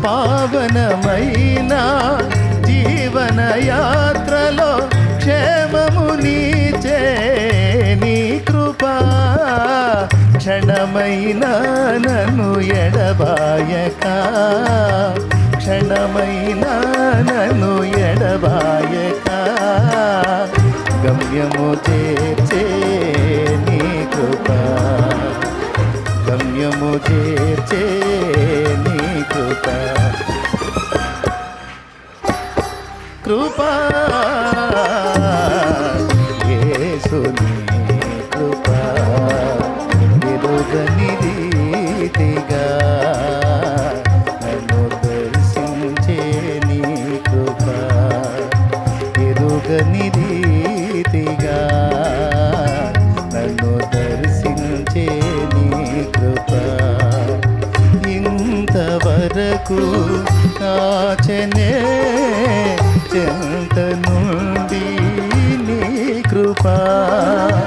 పావనమైన జీవన యాత్రలో క్షేమము నీచే నీ కృపా క్షణమైన నన్ను ఎడబాయక క్షణమైన నన్ను ఎడబాయక గమ్యము చేర్చే నీ కృపా గమ్యము చేర్చే నీ కృపా కృపా యేసుని కృపా ఎరుగని రీతిగా నన్ను దర్శించే నీ కృపా ఎరుగని రీతిగా నన్ను దర్శించే నీ కృపా ఇంతవరకు కాచనే చెంత నుండి నీ కృపా